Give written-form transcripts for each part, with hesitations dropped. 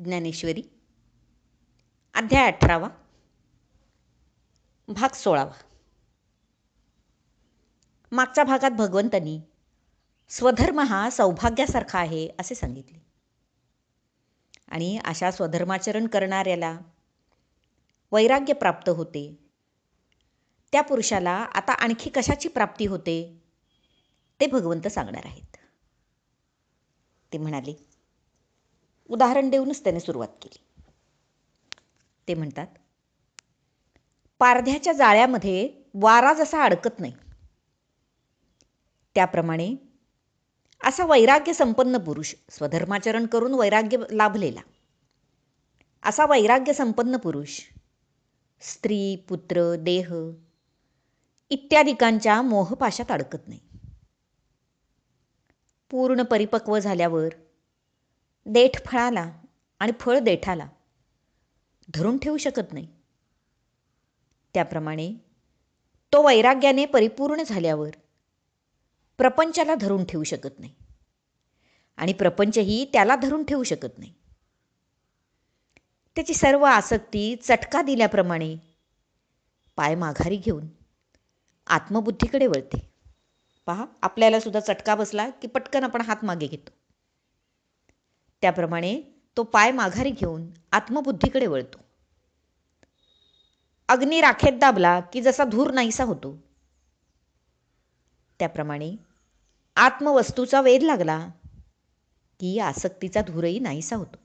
ज्ञानेश्वरी अध्याय 18 भाग 16. मागच्या भागात भगवंतांनी स्वधर्म हा सौभाग्यासारखा आहे असे सांगितले आणि अशा स्वधर्माचरण करणाऱ्याला वैराग्य प्राप्त होते. त्या पुरुषाला आता आणखी कशाची प्राप्ती होते ते भगवंत सांगणार आहेत. ते म्हणाले, उदाहरण देऊनच त्याने सुरुवात केली. ते म्हणतात, पारध्याच्या जाळ्यामध्ये वारा जसा अडकत नाही त्याप्रमाणे असा वैराग्य संपन्न पुरुष, स्वधर्माचरण करून वैराग्य लाभलेला असा वैराग्य संपन्न पुरुष स्त्री, पुत्र, देह इत्यादिकांच्या मोहपाशात अडकत नाही. पूर्ण परिपक्व झाल्यावर देठ फळाला आणि फळ देठाला धरून ठेवू शकत नाही. त्याप्रमाणे तो वैराग्याने परिपूर्ण झाल्यावर प्रपंचाला धरून ठेवू शकत नाही आणि प्रपंचही त्याला धरून ठेवू शकत नाही. त्याची सर्व आसक्ती चटका दिल्याप्रमाणे पाय माघारी घेऊन आत्मबुद्धीकडे वळते. पहा, आपल्याला सुद्धा चटका बसला की पटकन आपण हात मागे घेतो. त्याप्रमाणे तो पाय माघारी घेऊन आत्मबुद्धीकडे वळतो. अग्नी राखेत दाबला की जसा धूर नाहीसा होतो त्याप्रमाणे आत्मवस्तूचा वेध लागला की आसक्तीचा धूरही नाहीसा होतो.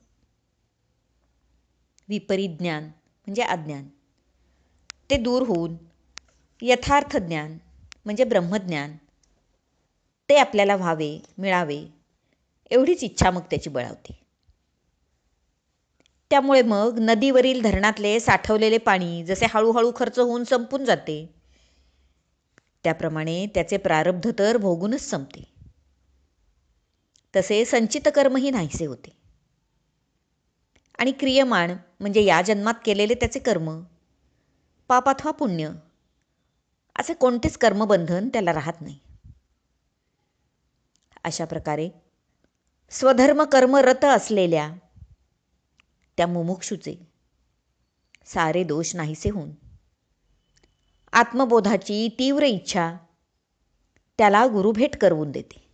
विपरीत ज्ञान म्हणजे अज्ञान ते दूर होऊन यथार्थ ज्ञान म्हणजे ब्रह्मज्ञान ते आपल्याला व्हावे, मिळावे एवढीच इच्छा मग त्याची बळावते. त्यामुळे मग नदीवरील धरणातले साठवलेले पाणी जसे हळूहळू खर्च होऊन संपून जाते त्याप्रमाणे त्याचे प्रारब्ध तर भोगूनच संपते. तसे संचित कर्मही नाहीसे होते आणि क्रियमाण म्हणजे या जन्मात केलेले त्याचे कर्म, पाप अथवा पुण्य असे कोणतेच कर्मबंधन त्याला राहत नाही. अशा प्रकारे स्वधर्म कर्मरत असलेल्या त्या मुमुक्षूचे सारे दोष नाहीसे होऊन आत्मबोधाची तीव्र इच्छा त्याला गुरुभेट करवून देते.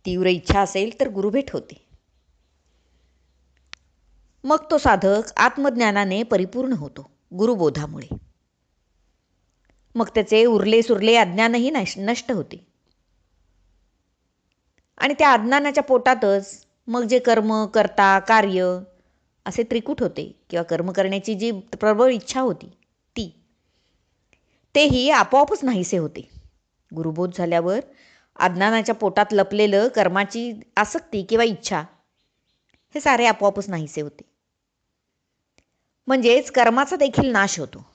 तीव्र इच्छा असेल तर गुरुभेट होते. मग तो साधक आत्मज्ञानाने परिपूर्ण होतो गुरुबोधामुळे. मग त्याचे उरले सुरले अज्ञानही नष्ट होते आणि त्या अज्ञानाच्या पोटातच मग जे कर्म, कर्ता, कार्य असे त्रिकूट होते किंवा कर्म करण्याची जी प्रबळ इच्छा होती तेही आपोआपच नाहीसे होते. गुरुबोध झाल्यावर अज्ञानाच्या पोटात लपलेलं कर्माची आसक्ती किंवा इच्छा हे सारे आपोआपच नाहीसे होते. म्हणजेच कर्माचा देखील नाश होतो.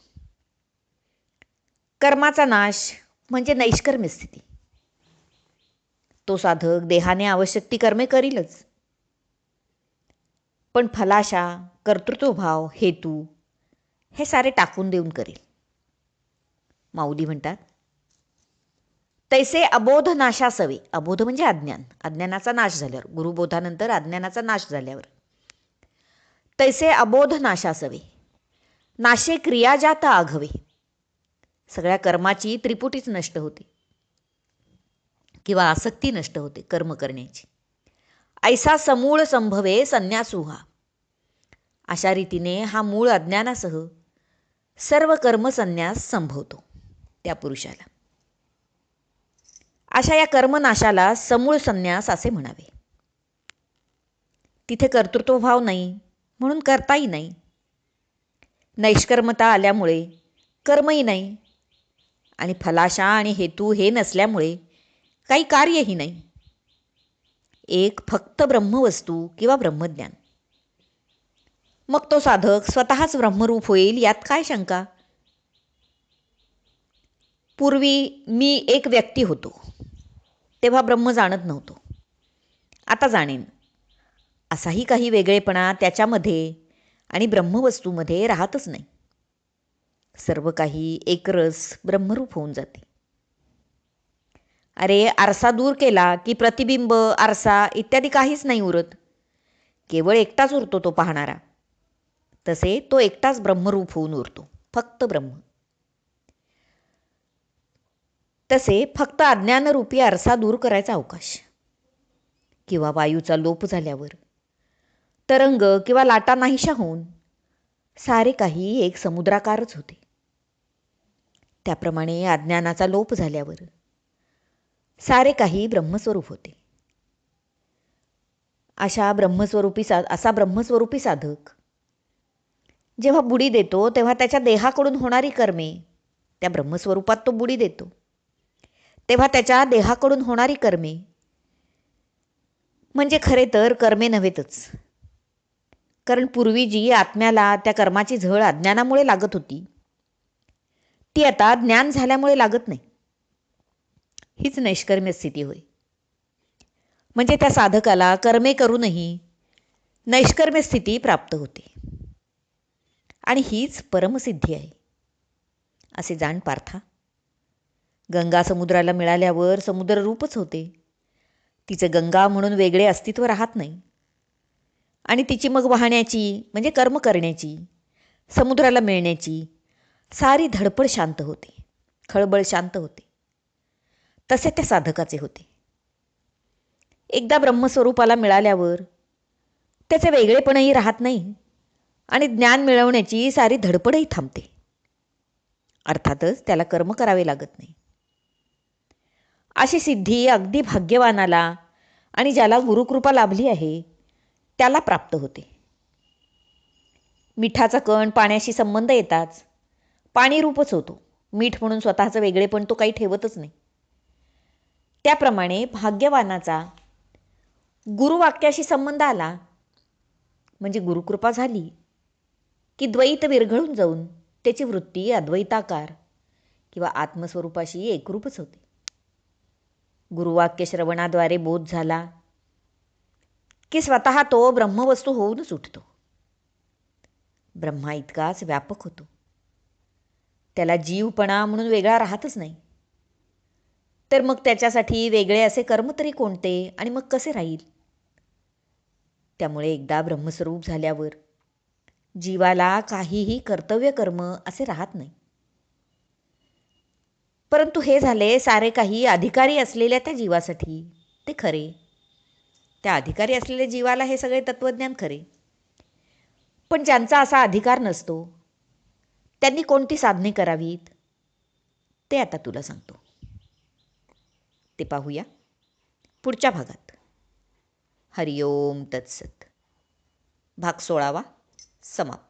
कर्माचा नाश म्हणजे नैष्कर्म्य स्थिती. तो साधक देहाने आवश्यक ती कर्मे करीलच, पण फलाशा, कर्तृत्वभाव, हेतू हे सारे टाकून देऊन करेल. माऊली म्हणतात, तैसे अबोध नाशासवे. अबोध म्हणजे अज्ञान, अज्ञानाचा नाश झाल्यावर, गुरुबोधानंतर अज्ञानाचा नाश झाल्यावर तैसे अबोध नाशासवे नाशे क्रियाजात आघवे. सगळ्या कर्माची त्रिपुटीच नष्ट होते किंवा आसक्ती नष्ट होते कर्म करण्याची. ऐसा समूळ संभवे संन्यासुहा. अशा रीतीने हा मूळ अज्ञानासह सर्व कर्मसन्यास संभवतो त्या पुरुषाला. अशा या कर्मनाशाला समूळ संन्यास असे म्हणावे. तिथे कर्तृत्वभाव नाही म्हणून करताही नाही, नैष्कर्मता आल्यामुळे कर्मही नाही आणि फलाशा आणि हेतू हे नसल्यामुळे काही कार्यही नाही. एक फक्त ब्रह्मवस्तू किंवा ब्रह्मज्ञान. मग तो साधक स्वतःच ब्रह्मरूप होईल यात काय शंका. पूर्वी मी एक व्यक्ती होतो तेव्हा ब्रह्म जाणत नव्हतो, आता जाणेन असाही काही वेगळेपणा त्याच्यामध्ये आणि ब्रह्मवस्तूमध्ये राहतच नाही. सर्व काही एकरस ब्रह्मरूप होऊन जाते. अरे, आरसा दूर केला की प्रतिबिंब, आरसा इत्यादी काहीच नाही उरत. केवळ एकटाच उरतो तो पाहणारा. तसे तो एकटाच ब्रह्मरूप होऊन उरतो, फक्त ब्रह्म. तसे फक्त अज्ञानरूपी आरसा दूर करायचा अवकाश, किंवा वायूचा लोप झाल्यावर तरंग किंवा लाटा नाहीशा होऊन सारे काही एक समुद्राकारच होते. त्याप्रमाणे अज्ञानाचा लोप झाल्यावर सारे काही ब्रह्मस्वरूप होते. असा ब्रह्मस्वरूपी साधक जेव्हा बुडी देतो तेव्हा त्याच्या देहाकडून होणारी कर्मे, त्या ब्रह्मस्वरूपात तो बुडी देतो तेव्हा त्याच्या देहाकडून होणारी कर्मे म्हणजे खरे तर कर्मे नव्हेतच. कारण पूर्वी जी आत्म्याला त्या कर्माची झळ अज्ञानामुळे लागत होती, ती आता ज्ञान झाल्यामुळे लागत नाही. हीच नैष्कर्म्य स्थिती होय. म्हणजे त्या साधकाला कर्मे करूनही नैष्कर्म्य स्थिती प्राप्त होते. आणि हीच परमसिद्धी आहे. असे जाण पार्था. गंगा समुद्राला मिळाल्यावर समुद्र रूपच होते. तिचे गंगा म्हणून वेगळे अस्तित्व राहत नाही. आणि तिची मग वाहण्याची म्हणजे कर्म करण्याची, समुद्राला मिळण्याची सारी धडपड शांत होते, खळबळ शांत होते. तसे त्या साधकाचे होते. एकदा ब्रह्मस्वरूपाला मिळाल्यावर त्याचे वेगळेपणही राहत नाही आणि ज्ञान मिळवण्याची सारी धडपडही थांबते. अर्थातच त्याला कर्म करावे लागत नाही. अशी सिद्धी अगदी भाग्यवानाला आणि ज्याला गुरुकृपा लाभली आहे त्याला प्राप्त होते. मिठाचा कण पाण्याशी संबंध येताच पाणी रूपच होतो. मीठ म्हणून स्वतःचं वेगळेपण तो काही ठेवतच नाही. त्याप्रमाणे भाग्यवानाचा गुरुवाक्याशी संबंध आला म्हणजे गुरुकृपा झाली की द्वैत विरघळून जाऊन त्याची वृत्ती अद्वैताकार किंवा आत्मस्वरूपाशी एकरूपच होते. गुरुवाक्य श्रवणाद्वारे बोध झाला की स्वतः तो ब्रह्मवस्तू होऊनच उठतो. ब्रह्मा इतकाच व्यापक होतो. त्याला जीवपणा म्हणून वेगळा राहतच नाही. तर मग त्याच्यासाठी वेगळे असे कर्म तरी कोणते आणि मग कसे राहील? त्यामुळे एकदा ब्रह्मस्वरूप झाल्यावर जीवाला काहीही कर्तव्य कर्म असे राहत नाही. परंतु हे झाले सारे काही अधिकारी असलेल्या त्या जीवासाठी. ते खरे. त्या अधिकारी असलेल्या जीवाला हे सगळे तत्त्वज्ञान खरे. पण ज्यांचा असा अधिकार नसतो त्यांनी कोणती साधने करावीत ते आता तुला सांगतो. ते पाहूया पुढच्या भागात. हरिओम तत्सत. भाग 16 समाप्त.